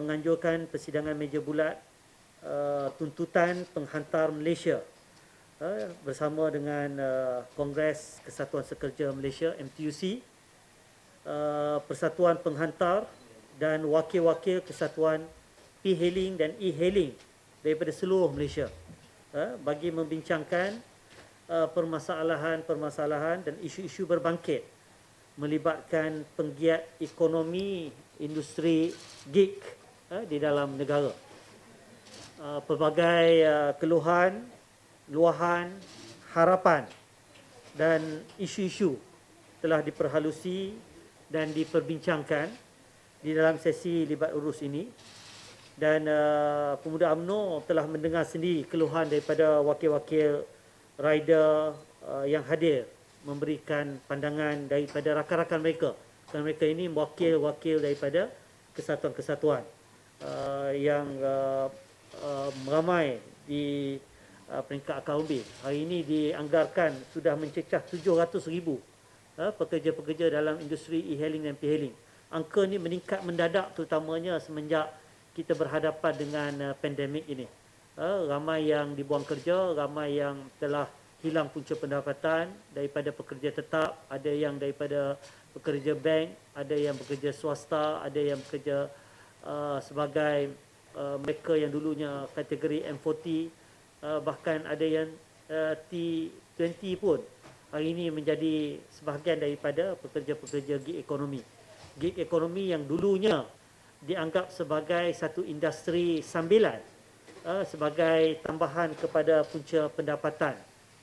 menganjurkan persidangan meja bulat tuntutan penghantar Malaysia bersama dengan Kongres Kesatuan Sekerja Malaysia MTUC, Persatuan Penghantar dan wakil-wakil kesatuan P-hailing dan E-hailing daripada seluruh Malaysia bagi membincangkan permasalahan-permasalahan dan isu-isu berbangkit melibatkan penggiat ekonomi industri gig di dalam negara. Pelbagai keluhan, luahan, harapan dan isu-isu telah diperhalusi dan diperbincangkan di dalam sesi libat urus ini, dan Pemuda UMNO telah mendengar sendiri keluhan daripada wakil-wakil rider yang hadir memberikan pandangan daripada rakan-rakan mereka. Kerana mereka ini wakil-wakil daripada kesatuan-kesatuan yang ramai di peringkat akar umbi. Hari ini dianggarkan sudah mencecah 700,000 pekerja-pekerja dalam industri e-hailing dan p-hailing. Angka ini meningkat mendadak terutamanya semenjak kita berhadapan dengan pandemik ini. Ramai yang dibuang kerja, ramai yang telah hilang punca pendapatan daripada pekerja tetap, ada yang daripada pekerja bank, ada yang bekerja swasta, ada yang bekerja sebagai mereka yang dulunya kategori M40, bahkan ada yang T20 pun hari ini menjadi sebahagian daripada pekerja-pekerja gig ekonomi. Gig ekonomi yang dulunya dianggap sebagai satu industri sambilan, sebagai tambahan kepada punca pendapatan.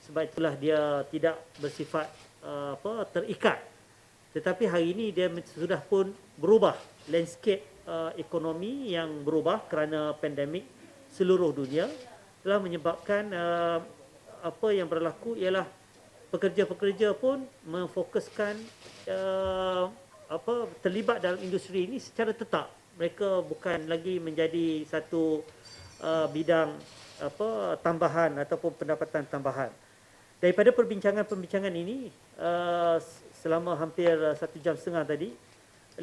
Sebab itulah dia tidak bersifat terikat. Tetapi hari ini dia sudah pun berubah. Landscape ekonomi yang berubah kerana pandemik seluruh dunia telah menyebabkan apa yang berlaku ialah pekerja-pekerja pun memfokuskan terlibat dalam industri ini secara tetap. Mereka bukan lagi menjadi satu bidang tambahan ataupun pendapatan tambahan. Daripada perbincangan-perbincangan ini selama hampir 1.5 jam tadi,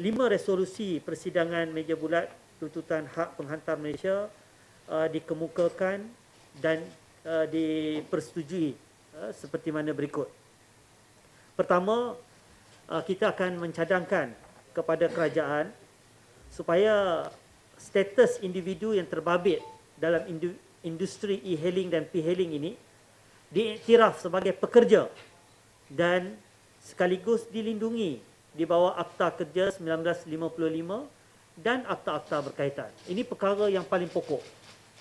5 resolusi persidangan meja bulat tuntutan hak penghantar Malaysia dikemukakan dan dipersetujui seperti mana berikut. Pertama, kita akan mencadangkan kepada kerajaan supaya status individu yang terbabit dalam industri e-hailing dan p-hailing ini diiktiraf sebagai pekerja dan sekaligus dilindungi di bawah Akta Kerja 1955 dan akta-akta berkaitan. Ini perkara yang paling pokok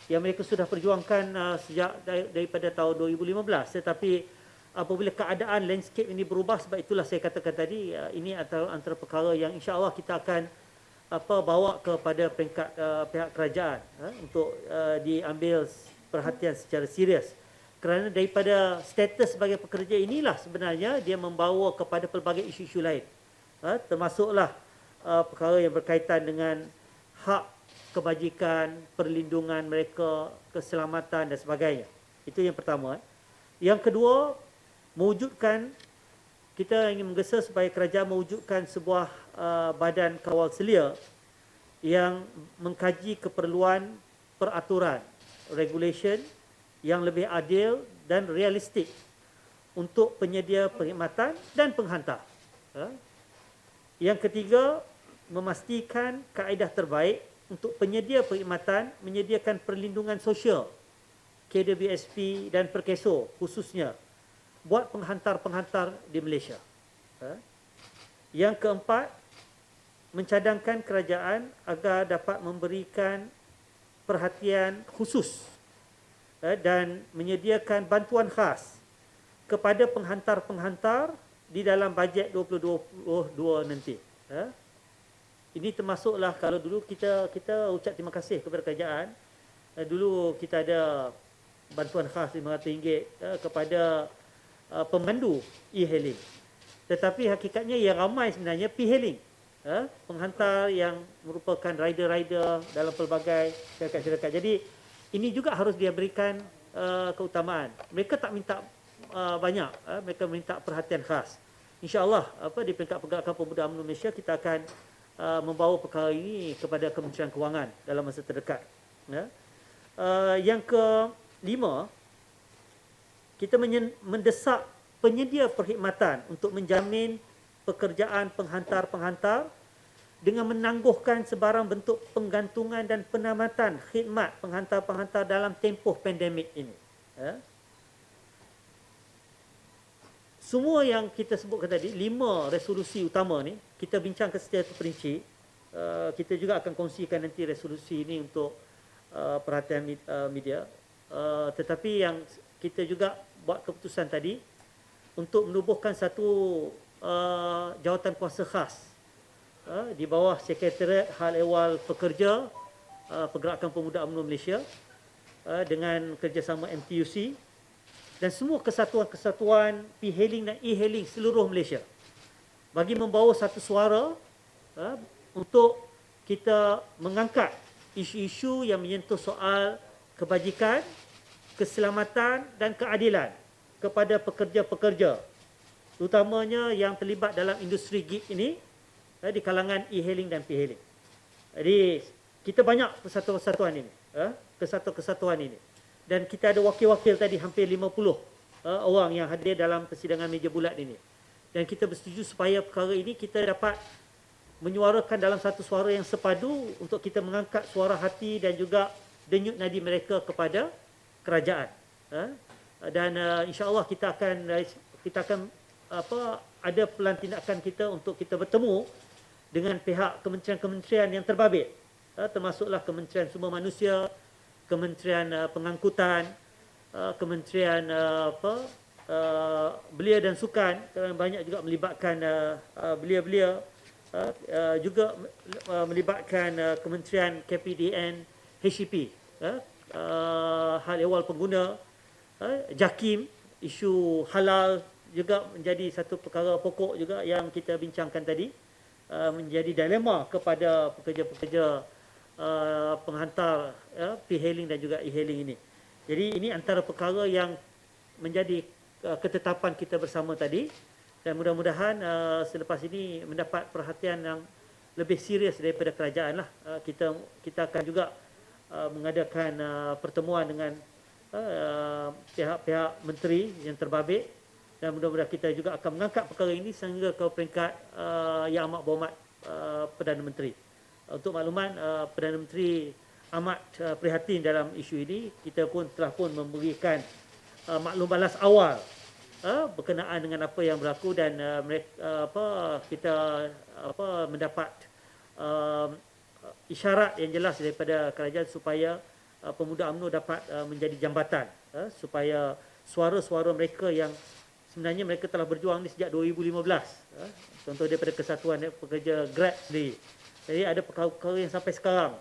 yang mereka sudah perjuangkan sejak daripada tahun 2015, tetapi apabila keadaan landscape ini berubah, sebab itulah saya katakan tadi ini antara perkara yang insya-Allah kita akan bawa kepada peringkat pihak kerajaan untuk diambil perhatian secara serius. Kerana daripada status sebagai pekerja inilah sebenarnya dia membawa kepada pelbagai isu-isu lain. Termasuklah perkara yang berkaitan dengan hak kebajikan, perlindungan mereka, keselamatan dan sebagainya. Itu yang pertama. Yang kedua, kita ingin menggesa supaya kerajaan mewujudkan sebuah badan kawal selia yang mengkaji keperluan peraturan, regulation yang lebih adil dan realistik untuk penyedia perkhidmatan dan penghantar. Yang ketiga, memastikan kaedah terbaik untuk penyedia perkhidmatan menyediakan perlindungan sosial, KWSP dan Perkeso khususnya buat penghantar-penghantar di Malaysia. Yang keempat, mencadangkan kerajaan agar dapat memberikan perhatian khusus dan menyediakan bantuan khas kepada penghantar-penghantar di dalam bajet 2022 nanti. Ini termasuklah kalau dulu kita ucap terima kasih kepada kerajaan. Dulu kita ada bantuan khas RM500 kepada pemandu e-hailing. Tetapi hakikatnya yang ramai sebenarnya p-hailing. Penghantar yang merupakan rider-rider dalam pelbagai syarikat-syarikat. Jadi ini juga harus dia berikan keutamaan. Mereka tak minta banyak, mereka minta perhatian khas. InsyaAllah di peringkat Pergerakan Pemuda UMNO Malaysia kita akan membawa perkara ini kepada Kementerian Kewangan dalam masa terdekat. Ya. Yang kelima, kita mendesak penyedia perkhidmatan untuk menjamin pekerjaan penghantar-penghantar dengan menangguhkan sebarang bentuk penggantungan dan penamatan khidmat penghantar-penghantar dalam tempoh pandemik ini. Ya. Semua yang kita sebutkan tadi, 5 resolusi utama ni, kita bincangkan secara terperinci. Kita juga akan kongsikan nanti resolusi ini untuk perhatian media. Tetapi yang kita juga buat keputusan tadi untuk menubuhkan satu jawatan kuasa khas di bawah Sekretariat Hal Ehwal Pekerja Pergerakan Pemuda UMNO Malaysia dengan kerjasama MTUC dan semua kesatuan-kesatuan P-hailing dan E-hailing seluruh Malaysia bagi membawa satu suara untuk kita mengangkat isu-isu yang menyentuh soal kebajikan, keselamatan dan keadilan kepada pekerja-pekerja, terutamanya yang terlibat dalam industri gig ini di kalangan e-hailing dan P-hailing. Jadi kita banyak kesatuan-kesatuan ini, kesatuan-kesatuan ini. Dan kita ada wakil-wakil tadi hampir 50 orang yang hadir dalam persidangan meja bulat ini. Dan kita bersetuju supaya perkara ini kita dapat menyuarakan dalam satu suara yang sepadu untuk kita mengangkat suara hati dan juga denyut nadi mereka kepada kerajaan. Dan insya-Allah kita akan ada pelan tindakan kita untuk kita bertemu dengan pihak kementerian-kementerian yang terbabit, termasuklah Kementerian Sumber Manusia, Kementerian Pengangkutan, Kementerian Belia dan Sukan, kerana banyak juga melibatkan belia-belia, juga melibatkan Kementerian KPDN, HEP, Hal Ehwal Pengguna, JAKIM, isu halal juga menjadi satu perkara pokok juga yang kita bincangkan tadi, menjadi dilema kepada pekerja-pekerja penghantar P-hailing dan juga e-hailing ini. Jadi ini antara perkara yang menjadi ketetapan kita bersama tadi, dan mudah-mudahan selepas ini mendapat perhatian yang lebih serius daripada kerajaan lah. Kita akan juga mengadakan pertemuan dengan pihak-pihak menteri yang terbabit, dan mudah-mudahan kita juga akan mengangkat perkara ini sehingga ke peringkat Yang Amat Berhormat Perdana Menteri. Untuk makluman, Perdana Menteri amat prihatin dalam isu ini. Kita pun telah memberikan maklum balas awal berkenaan dengan apa yang berlaku, dan kita mendapat isyarat yang jelas daripada kerajaan supaya pemuda UMNO dapat menjadi jambatan supaya suara-suara mereka yang sebenarnya mereka telah berjuang ni sejak 2015. Contoh daripada Kesatuan Pekerja Grab sendiri. Jadi ada perkara-perkara yang sampai sekarang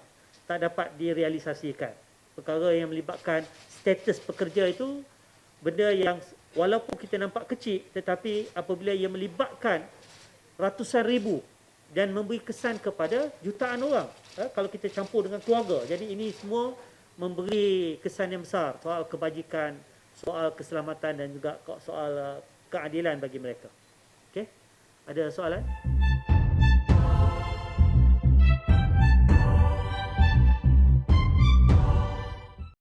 tak dapat direalisasikan. Perkara yang melibatkan status pekerja itu benda yang walaupun kita nampak kecil, tetapi apabila ia melibatkan ratusan ribu dan memberi kesan kepada jutaan orang, kalau kita campur dengan keluarga. Jadi ini semua memberi kesan yang besar soal kebajikan, soal keselamatan dan juga soal keadilan bagi mereka. Okey? Ada soalan?